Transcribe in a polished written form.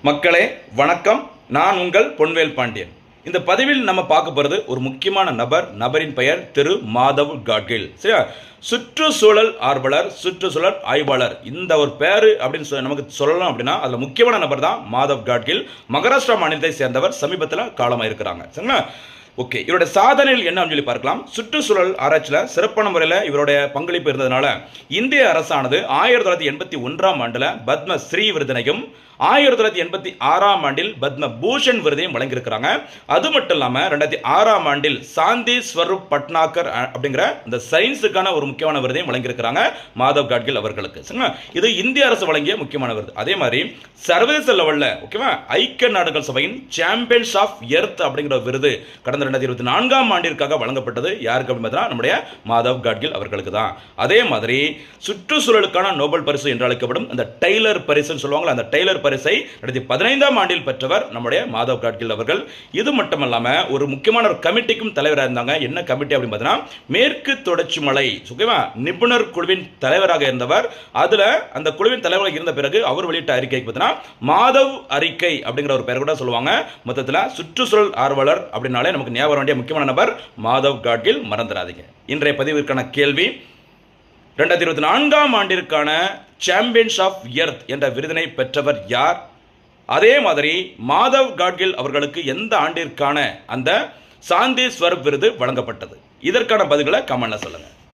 மக்களே வணக்கம். நான் உங்கள் பொன்வேல் பாண்டியன். இந்த பதிவில் நம்ம பார்க்க போகிறது ஒரு முக்கியமான நபரின் பெயர் திரு மாதவ் காட்கில். சரியா? சுற்றுச்சூழல் ஆர்வலர், சுற்றுச்சூழல் ஆய்வாளர். இந்த ஒரு பேரு அப்படின்னு நமக்கு சொல்லலாம். அப்படின்னா அதில் முக்கியமான நபர் தான் மாதவ் காட்கில். மகாராஷ்டிரா மாநிலத்தை சேர்ந்தவர். சமீபத்தில் காலமாக இருக்கிறாங்க. சரிங்களா? ஓகே, இவருடைய சாதனைகள் என்ன சொல்லி பார்க்கலாம். சுற்றுச்சூழல் ஆராய்ச்சியில் சிறப்பான முறையில் இவருடைய பங்களிப்பு இருந்ததுனால இந்திய அரசானது 1981ஆம் ஆண்டில் பத்ம ஸ்ரீ விருதினையும் 1986ஆம் ஆண்டில் பத்ம பூஷன் விருதையும் வழங்கியிருக்கிறாங்க. அது மட்டும் இல்லாமல் 2006ஆம் ஆண்டில் சாந்தி ஸ்வரூப் பட்னாகர் அப்படிங்கிற இந்த சயின்ஸுக்கான ஒரு முக்கியமான விருதையும் வழங்கியிருக்கிறாங்க மாதவ் காட்கில் அவர்களுக்கு. இது இந்திய அரசு வழங்கிய முக்கியமான விருது. அதே மாதிரி சர்வதேச லெவலில் ஓகேவா ஐக்கிய நாடுகள் சபையின் சாம்பியன்ஸ் ஆஃப் எர்த் அப்படிங்கிற விருது கடந்த 2024ஆம் ஆண்டிற்காக வழங்கப்பட்டது யாருக்கு அப்படின்னு பார்த்தா நம்முடைய மாதவ் காட்கில் அவர்களுக்கு தான். அதே மாதிரி சுற்றுச்சூழலுக்கான நோபல் பரிசு என்று அழைக்கப்படும் அந்த டெய்லர் பரிசு சொல்லுவாங்க. அந்த டெய்லர் பரிசை 2015ஆம் ஆண்டில் பெற்றவர் நம்முடைய மாதவ் காட்கில் அவர்கள். இது மட்டுமல்லாம ஒரு முக்கியமான ஒரு கமிட்டிக்கும் தலைவராக இருந்தாங்க. என்ன கமிட்டி அப்படின்னு பார்த்தீங்கன்னா மேற்கு தொடர்ச்சி மலை நிபுணர் குழுவின் தலைவராக இருந்தவர். அதுல அந்த குழுவின் தலைவராக இருந்த பிறகு அவர் வெளியிட்ட அறிக்கை பார்த்தீங்கன்னா மாதவ் அறிக்கை அப்படிங்கிற ஒரு பெயர் கூட சொல்லுவாங்க. மொத்தத்தில் சுற்றுச்சூழல் ஆர்வலர் அப்படின்னாலே நமக்கு ஞாபகம் வேண்டிய முக்கியமான நபர் மாதவ் காட்கில். மறந்துடாதீங்க. இன்றைய பதிவிற்கான கேள்வி, 2024ஆம் ஆண்டிற்கான சாம்பியன்ஸ் ஆஃப் எர்த் என்ற விருதினை பெற்றவர் யார்? அதே மாதிரி மாதவ் காட்கில் அவர்களுக்கு எந்த ஆண்டிற்கான அந்த சாந்தி ஸ்வரூப் விருது வழங்கப்பட்டது? இதற்கான பதில்களை கமெண்ட்ல சொல்லுங்க.